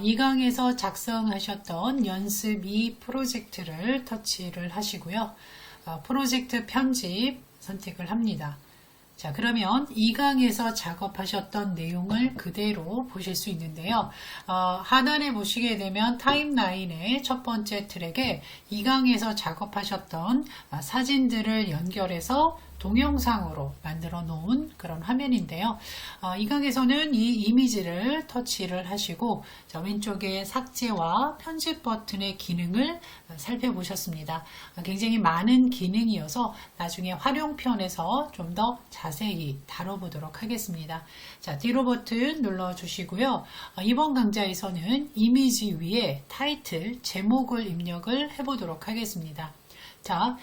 이 강에서 작성하셨던 연습 2 프로젝트를 터치를 하시고요. 프로젝트 편집 선택을 합니다. 자, 그러면 이 강에서 작업하셨던 내용을 그대로 보실 수 있는데요. 하단에 보시게 되면 타임라인의 첫 번째 트랙에 이 강에서 작업하셨던 사진들을 연결해서 동영상으로 만들어 놓은 그런 화면인데요. 이 강에서는 이 이미지를 터치를 하시고 자, 왼쪽에 삭제와 편집 버튼의 기능을 살펴보셨습니다. 굉장히 많은 기능이어서 나중에 활용편에서 좀 더 자세히 다뤄보도록 하겠습니다. 자, 뒤로 버튼 눌러주시고요. 이번 강좌에서는 이미지 위에 타이틀, 제목을 입력을 해보도록 하겠습니다. 자,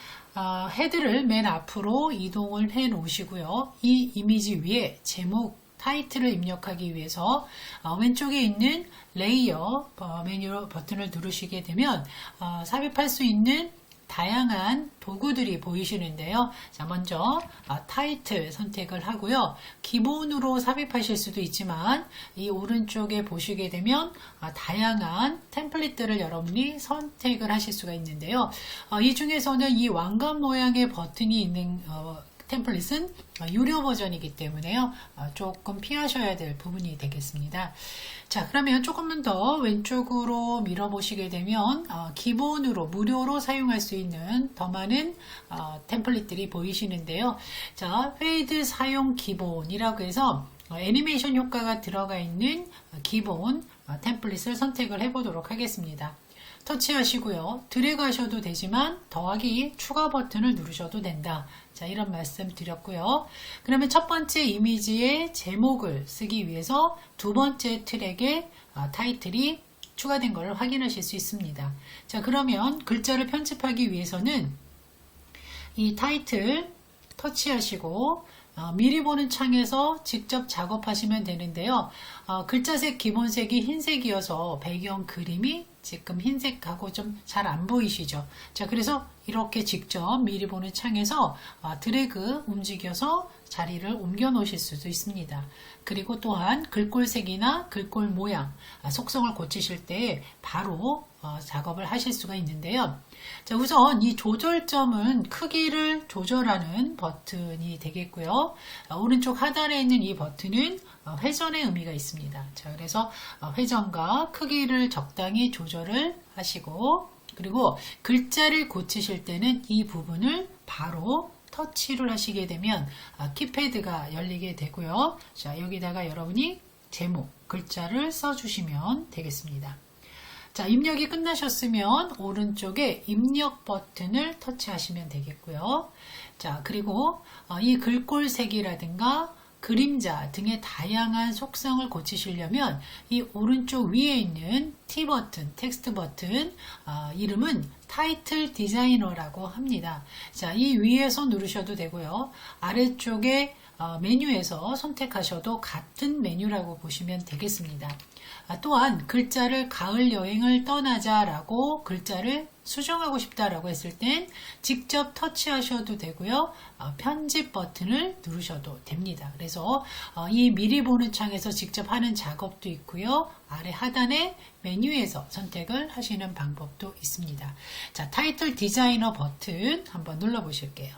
헤드를 맨 앞으로 이동을 해 놓으시고요. 이 이미지 위에 제목, 타이틀을 입력하기 위해서 왼쪽에 있는 레이어 메뉴 버튼을 누르시게 되면 삽입할 수 있는 다양한 도구들이 보이시는데요. 자, 먼저 타이틀 선택을 하고요. 기본으로 삽입하실 수도 있지만 이 오른쪽에 보시게 되면 다양한 템플릿들을 여러분이 선택을 하실 수가 있는데요. 이 중에서는 이 왕관 모양의 버튼이 있는 템플릿은 유료 버전이기 때문에요. 조금 피하셔야 될 부분이 되겠습니다. 자, 그러면 조금만 더 왼쪽으로 밀어보시게 되면 기본으로 무료로 사용할 수 있는 더 많은 템플릿들이 보이시는데요. 자, 페이드 사용 기본이라고 해서 애니메이션 효과가 들어가 있는 기본 템플릿을 선택을 해보도록 하겠습니다. 터치하시고요. 드래그 하셔도 되지만 더하기 추가 버튼을 누르셔도 된다. 자, 이런 말씀 드렸고요. 그러면 첫 번째 이미지의 제목을 쓰기 위해서 두 번째 트랙에 타이틀이 추가된 것을 확인하실 수 있습니다. 자, 그러면 글자를 편집하기 위해서는 이 타이틀 터치하시고 미리 보는 창에서 직접 작업하시면 되는데요. 글자색 기본색이 흰색이어서 배경 그림이 지금 흰색하고 좀 잘 안 보이시죠? 자, 그래서 이렇게 직접 미리 보는 창에서 드래그 움직여서 자리를 옮겨 놓으실 수도 있습니다. 그리고 또한 글꼴색이나 글꼴 모양, 속성을 고치실 때 바로 작업을 하실 수가 있는데요. 자, 우선 이 조절점은 크기를 조절하는 버튼이 되겠고요. 오른쪽 하단에 있는 이 버튼은 회전의 의미가 있습니다. 자, 그래서 회전과 크기를 적당히 조절을 하시고, 그리고 글자를 고치실 때는 이 부분을 바로 터치를 하시게 되면 키패드가 열리게 되고요. 자, 여기다가 여러분이 제목, 글자를 써주시면 되겠습니다. 자, 입력이 끝나셨으면 오른쪽에 입력 버튼을 터치하시면 되겠고요. 자, 그리고 이 글꼴색이라든가 그림자 등의 다양한 속성을 고치시려면 이 오른쪽 위에 있는 T 버튼, 텍스트 버튼 이름은 타이틀 디자이너라고 합니다. 자, 이 위에서 누르셔도 되고요. 아래쪽에 메뉴에서 선택하셔도 같은 메뉴라고 보시면 되겠습니다. 또한 글자를 가을 여행을 떠나자라고 글자를 수정하고 싶다라고 했을 땐 직접 터치하셔도 되고요. 편집 버튼을 누르셔도 됩니다. 그래서 이 미리 보는 창에서 직접 하는 작업도 있고요. 아래 하단에 메뉴에서 선택을 하시는 방법도 있습니다. 자, 타이틀 디자이너 버튼 한번 눌러 보실게요.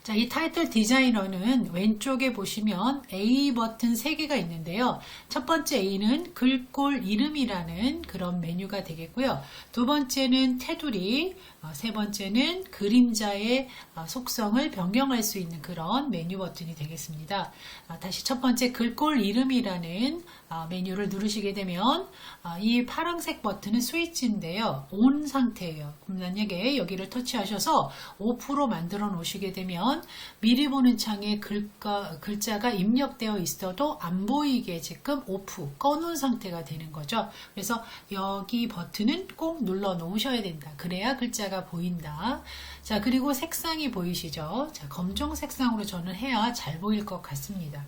자, 이 타이틀 디자이너는 왼쪽에 보시면 A 버튼 3개가 있는데요. 첫 번째 A는 글꼴 이름이라는 그런 메뉴가 되겠고요. 두 번째는 테두리, 세 번째는 그림자의 속성을 변경할 수 있는 그런 메뉴 버튼이 되겠습니다. 다시 첫 번째 글꼴 이름이라는 메뉴를 누르시게 되면 이 파란색 버튼은 스위치인데요. 온 상태예요. 만약에 여기를 터치하셔서 5% 만들어 놓으시게 되면 미리 보는 창에 글자가 입력되어 있어도 안 보이게 지금 오프, 꺼놓은 상태가 되는 거죠. 그래서 여기 버튼은 꼭 눌러 놓으셔야 된다. 그래야 글자가 보인다. 자, 그리고 색상이 보이시죠? 자, 검정 색상으로 저는 해야 잘 보일 것 같습니다.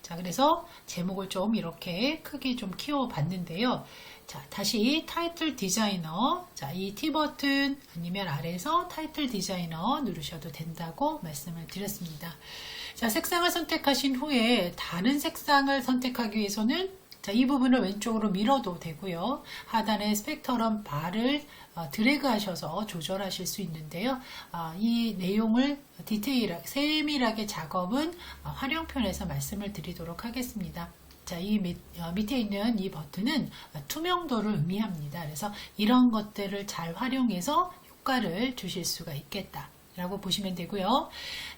자, 그래서 제목을 좀 이렇게 크게 좀 키워 봤는데요. 자, 다시 타이틀 디자이너. 자, 이 T 버튼 아니면 아래에서 타이틀 디자이너 누르셔도 된다고 말씀을 드렸습니다. 자, 색상을 선택하신 후에 다른 색상을 선택하기 위해서는 자, 이 부분을 왼쪽으로 밀어도 되고요. 하단에 스펙터럼 바를 드래그 하셔서 조절하실 수 있는데요. 이 내용을 디테일하게, 세밀하게 작업은 활용편에서 말씀을 드리도록 하겠습니다. 자, 이 밑에 있는 이 버튼은 투명도를 의미합니다. 그래서 이런 것들을 잘 활용해서 효과를 주실 수가 있겠다 라고 보시면 되고요.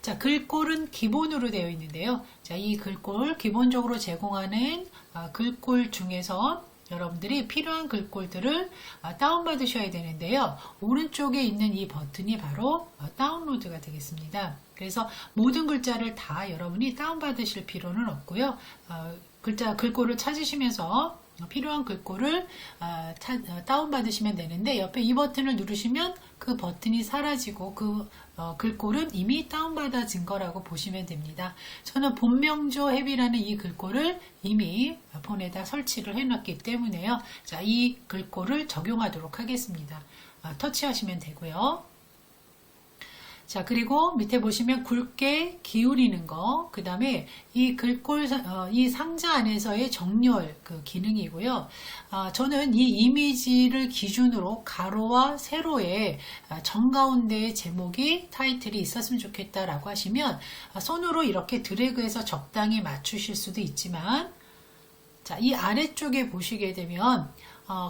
자, 글꼴은 기본으로 되어 있는데요. 자, 이 글꼴 기본적으로 제공하는 글꼴 중에서 여러분들이 필요한 글꼴들을 다운받으셔야 되는데요. 오른쪽에 있는 이 버튼이 바로 다운로드가 되겠습니다. 그래서 모든 글자를 다 여러분이 다운받으실 필요는 없고요. 글꼴을 찾으시면서 필요한 글꼴을 다운받으시면 되는데, 옆에 이 버튼을 누르시면 그 버튼이 사라지고 그 글꼴은 이미 다운받아진 거라고 보시면 됩니다. 저는 본명조 앱이라는 이 글꼴을 이미 폰에다 설치를 해놨기 때문에요. 자, 이 글꼴을 적용하도록 하겠습니다. 터치하시면 되고요. 자, 그리고 밑에 보시면 굵게 기울이는 거, 그 다음에 이 글꼴, 이 상자 안에서의 정렬 그 기능이고요. 저는 이 이미지를 기준으로 가로와 세로에 정가운데의 제목이 타이틀이 있었으면 좋겠다라고 하시면 손으로 이렇게 드래그해서 적당히 맞추실 수도 있지만, 자, 이 아래쪽에 보시게 되면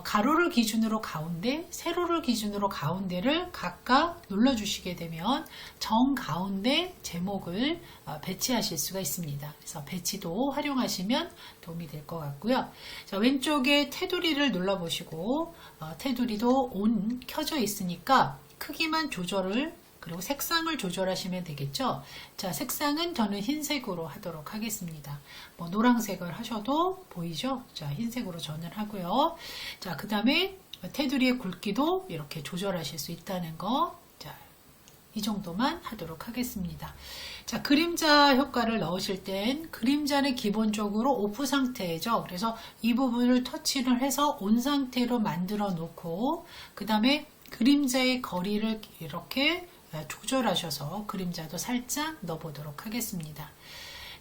가로를 기준으로 가운데, 세로를 기준으로 가운데를 각각 눌러주시게 되면 정가운데 제목을 배치하실 수가 있습니다. 그래서 배치도 활용하시면 도움이 될 것 같고요. 자, 왼쪽에 테두리를 눌러보시고 테두리도 온 켜져 있으니까 크기만 조절을, 그리고 색상을 조절하시면 되겠죠. 자, 색상은 저는 흰색으로 하도록 하겠습니다. 뭐 노란색을 하셔도 보이죠? 자, 흰색으로 저는 하고요. 자, 그 다음에 테두리의 굵기도 이렇게 조절하실 수 있다는 거. 자, 이 정도만 하도록 하겠습니다. 자, 그림자 효과를 넣으실 땐 그림자는 기본적으로 오프 상태죠. 그래서 이 부분을 터치를 해서 온 상태로 만들어 놓고, 그 다음에 그림자의 거리를 이렇게 조절하셔서 그림자도 살짝 넣어보도록 하겠습니다.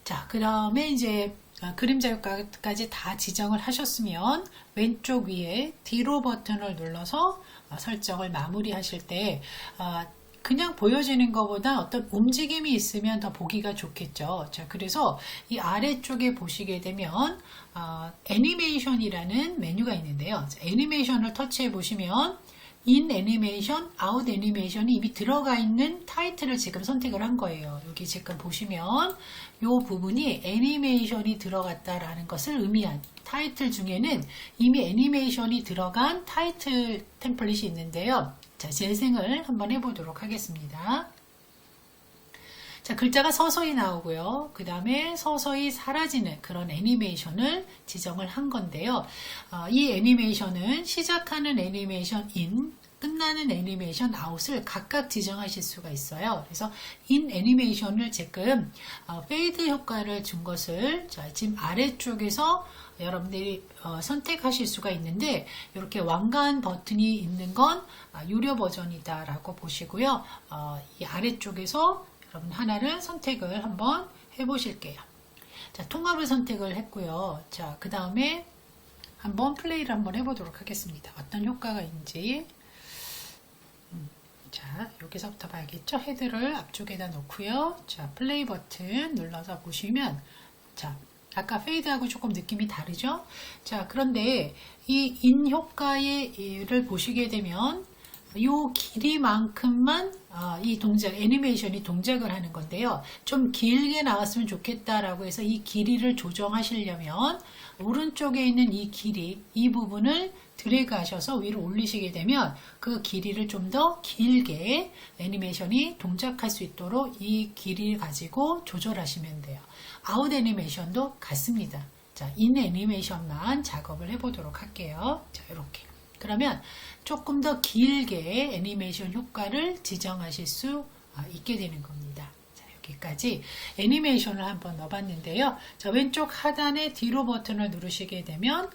자, 그 다음에 이제 그림자 효과까지 다 지정을 하셨으면 왼쪽 위에 뒤로 버튼을 눌러서 설정을 마무리 하실 때 그냥 보여지는 것보다 어떤 움직임이 있으면 더 보기가 좋겠죠. 자, 그래서 이 아래쪽에 보시게 되면 애니메이션이라는 메뉴가 있는데요. 자, 애니메이션을 터치해 보시면 인 애니메이션, 아웃 애니메이션이 이미 들어가 있는 타이틀을 지금 선택을 한 거예요. 여기 지금 보시면 이 부분이 애니메이션이 들어갔다라는 것을 의미한 타이틀 중에는 이미 애니메이션이 들어간 타이틀 템플릿이 있는데요. 자, 재생을 한번 해보도록 하겠습니다. 자, 글자가 서서히 나오고요. 그 다음에 서서히 사라지는 그런 애니메이션을 지정을 한 건데요. 이 애니메이션은 시작하는 애니메이션 인, 끝나는 애니메이션 아웃을 각각 지정하실 수가 있어요. 그래서 인 애니메이션을 지금 페이드 효과를 준 것을 자, 지금 아래쪽에서 여러분들이 선택하실 수가 있는데, 이렇게 왕관 버튼이 있는 건 유료 버전이다 라고 보시고요. 이 아래쪽에서 여러분 하나를 선택을 한번 해보실게요. 자, 통합을 선택을 했고요. 자, 그 다음에 한번 플레이를 한번 해보도록 하겠습니다. 어떤 효과가 있는지. 자, 여기서부터 봐야겠죠? 헤드를 앞쪽에다 놓고요. 자, 플레이 버튼 눌러서 보시면, 자, 아까 페이드하고 조금 느낌이 다르죠? 자, 그런데 이 인 효과를 보시게 되면 이 길이만큼만 이 동작, 애니메이션이 동작을 하는 건데요. 좀 길게 나왔으면 좋겠다라고 해서 이 길이를 조정하시려면 오른쪽에 있는 이 길이, 이 부분을 드래그 하셔서 위로 올리시게 되면 그 길이를 좀 더 길게 애니메이션이 동작할 수 있도록 이 길이를 가지고 조절하시면 돼요. 아웃 애니메이션도 같습니다. 자, 인 애니메이션만 작업을 해보도록 할게요. 자, 이렇게. 그러면 조금 더 길게 애니메이션 효과를 지정하실 수 있게 되는 겁니다. 자, 여기까지 애니메이션을 한번 넣어봤는데요. 자, 왼쪽 하단에 뒤로 버튼을 누르시게 되면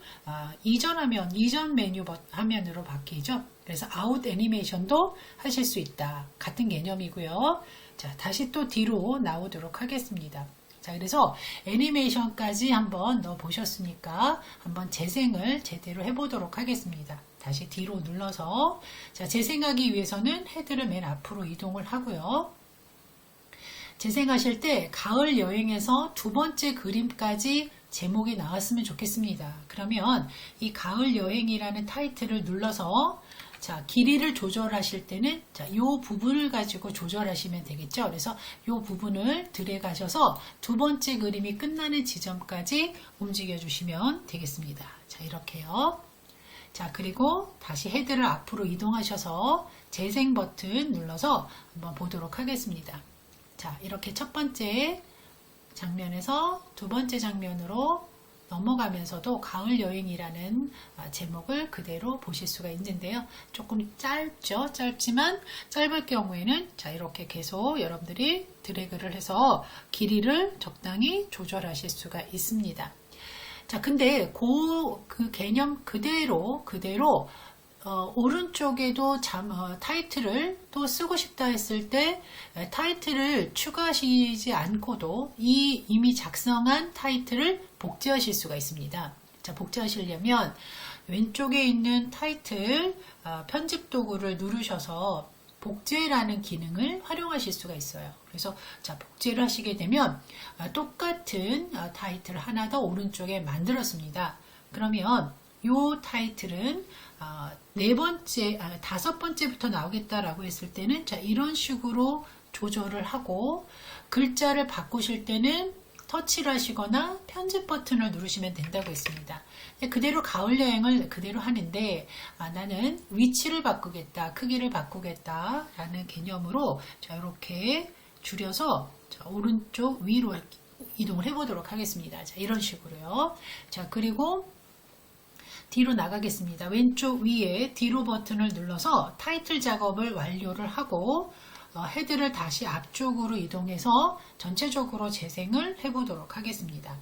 이전화면, 이전 메뉴 화면으로 바뀌죠. 그래서 아웃 애니메이션도 하실 수 있다. 같은 개념이고요. 자, 다시 또 뒤로 나오도록 하겠습니다. 자, 그래서 애니메이션까지 한번 넣어 보셨으니까 한번 재생을 제대로 해보도록 하겠습니다. 다시 뒤로 눌러서, 자, 재생하기 위해서는 헤드를 맨 앞으로 이동을 하고요. 재생하실 때 가을 여행에서 두 번째 그림까지 제목이 나왔으면 좋겠습니다. 그러면 이 가을 여행이라는 타이틀을 눌러서, 자, 길이를 조절하실 때는, 자, 이 부분을 가지고 조절하시면 되겠죠. 그래서 이 부분을 드래그하셔서 두 번째 그림이 끝나는 지점까지 움직여 주시면 되겠습니다. 자, 이렇게요. 자, 그리고 다시 헤드를 앞으로 이동하셔서 재생 버튼 눌러서 한번 보도록 하겠습니다. 자, 이렇게 첫 번째 장면에서 두 번째 장면으로 넘어가면서도 가을 여행이라는 제목을 그대로 보실 수가 있는데요. 조금 짧죠? 짧지만 짧을 경우에는 자, 이렇게 계속 여러분들이 드래그를 해서 길이를 적당히 조절하실 수가 있습니다. 자, 근데 그 개념 그대로 오른쪽에도 타이틀을 또 쓰고 싶다 했을 때 타이틀을 추가하시지 않고도 이 이미 작성한 타이틀을 복제하실 수가 있습니다. 자, 복제하시려면 왼쪽에 있는 타이틀 편집 도구를 누르셔서 복제라는 기능을 활용하실 수가 있어요. 그래서 자, 복제를 하시게 되면 똑같은 타이틀 하나 더 오른쪽에 만들었습니다. 그러면 이 타이틀은 다섯 번째부터 나오겠다라고 했을 때는 자, 이런 식으로 조절을 하고 글자를 바꾸실 때는 터치를 하시거나 편집 버튼을 누르시면 된다고 했습니다. 그대로 가을 여행을 그대로 하는데 나는 위치를 바꾸겠다, 크기를 바꾸겠다 라는 개념으로 자, 이렇게 줄여서 자, 오른쪽 위로 이동을 해보도록 하겠습니다. 자, 이런 식으로요. 자, 그리고 뒤로 나가겠습니다. 왼쪽 위에 뒤로 버튼을 눌러서 타이틀 작업을 완료를 하고 헤드를 다시 앞쪽으로 이동해서 전체적으로 재생을 해보도록 하겠습니다.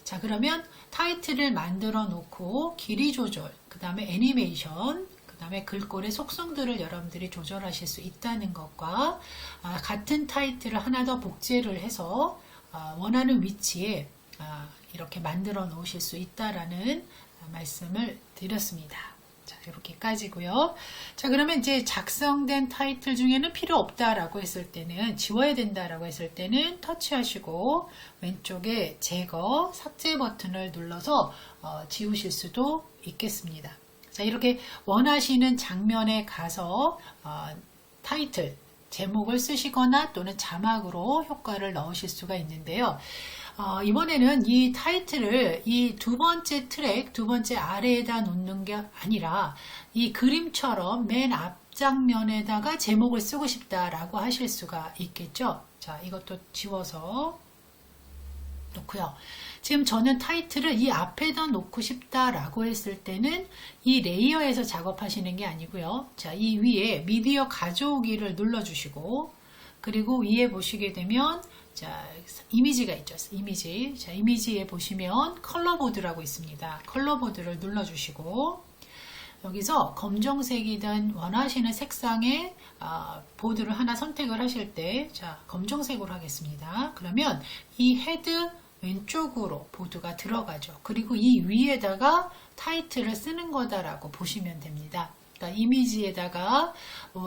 자, 그러면 타이틀을 만들어 놓고 길이 조절, 그 다음에 애니메이션, 그 다음에 글꼴의 속성들을 여러분들이 조절하실 수 있다는 것과 같은 타이틀을 하나 더 복제를 해서 원하는 위치에 이렇게 만들어 놓으실 수 있다라는 말씀을 드렸습니다. 자, 이렇게까지고요. 자, 그러면 이제 작성된 타이틀 중에는 필요 없다라고 했을 때는, 지워야 된다라고 했을 때는 터치하시고 왼쪽에 제거, 삭제 버튼을 눌러서 지우실 수도 있겠습니다. 자, 이렇게 원하시는 장면에 가서 타이틀, 제목을 쓰시거나 또는 자막으로 효과를 넣으실 수가 있는데요. 이번에는 이 타이틀을 이 두 번째 트랙, 두 번째 아래에다 놓는 게 아니라 이 그림처럼 맨 앞장면에다가 제목을 쓰고 싶다라고 하실 수가 있겠죠. 자, 이것도 지워서 놓고요. 지금 저는 타이틀을 이 앞에다 놓고 싶다라고 했을 때는 이 레이어에서 작업하시는 게 아니고요. 자, 이 위에 미디어 가져오기를 눌러주시고 그리고 위에 보시게 되면 자, 이미지가 있죠. 이미지. 자, 이미지에 보시면 컬러보드라고 있습니다. 컬러보드를 눌러주시고 여기서 검정색이든 원하시는 색상의 보드를 하나 선택을 하실 때 자, 검정색으로 하겠습니다. 그러면 이 헤드 왼쪽으로 보드가 들어가죠. 그리고 이 위에다가 타이틀을 쓰는 거다라고 보시면 됩니다. 그러니까 이미지에다가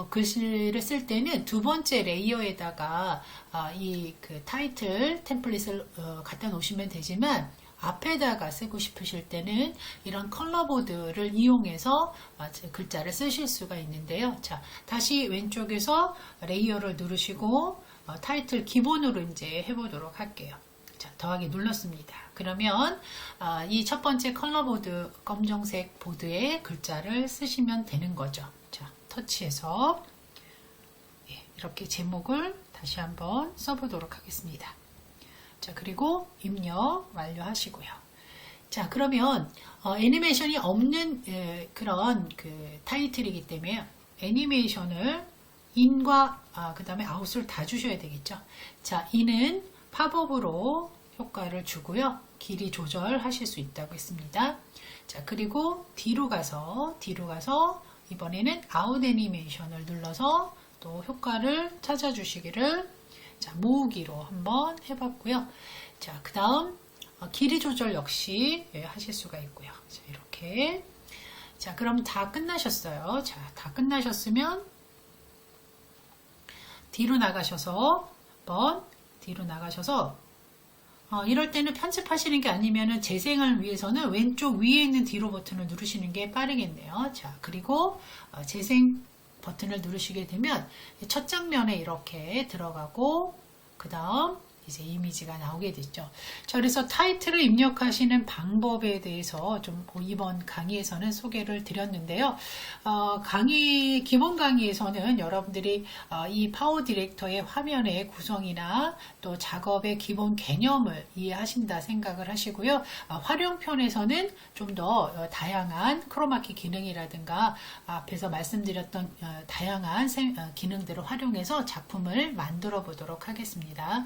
글씨를 쓸 때는 두 번째 레이어에다가 이 그 타이틀 템플릿을 갖다 놓으시면 되지만 앞에다가 쓰고 싶으실 때는 이런 컬러보드를 이용해서 글자를 쓰실 수가 있는데요. 자, 다시 왼쪽에서 레이어를 누르시고 타이틀 기본으로 이제 해보도록 할게요. 자, 더하기 눌렀습니다. 그러면 이 첫 번째 컬러보드 검정색 보드에 글자를 쓰시면 되는 거죠. 자, 터치해서 이렇게 제목을 다시 한번 써보도록 하겠습니다. 자, 그리고 입력 완료하시고요. 자, 그러면 애니메이션이 없는 그런 그 타이틀이기 때문에 애니메이션을 인과 그 다음에 아웃을 다 주셔야 되겠죠. 자, 인은 팝업으로 효과를 주고요. 길이 조절하실 수 있다고 했습니다. 자, 그리고 뒤로 가서 이번에는 아웃 애니메이션을 눌러서 또 효과를 찾아주시기를 자, 모으기로 한번 해봤고요. 자, 그 다음 길이 조절 역시 하실 수가 있고요. 자, 이렇게. 자, 그럼 다 끝나셨어요. 자, 다 끝나셨으면 뒤로 나가셔서 한번 뒤로 나가셔서 이럴 때는 편집하시는 게 아니면은 재생을 위해서는 왼쪽 위에 있는 뒤로 버튼을 누르시는 게 빠르겠네요. 자, 그리고 재생 버튼을 누르시게 되면 첫 장면에 이렇게 들어가고 그 다음 이제 이미지가 나오게 됐죠. 자, 그래서 타이틀을 입력하시는 방법에 대해서 좀 이번 강의에서는 소개를 드렸는데요. 기본 강의에서는 여러분들이 이 파워 디렉터의 화면의 구성이나 또 작업의 기본 개념을 이해하신다 생각을 하시고요. 활용편에서는 좀 더 다양한 크로마키 기능이라든가 앞에서 말씀드렸던 다양한 기능들을 활용해서 작품을 만들어 보도록 하겠습니다.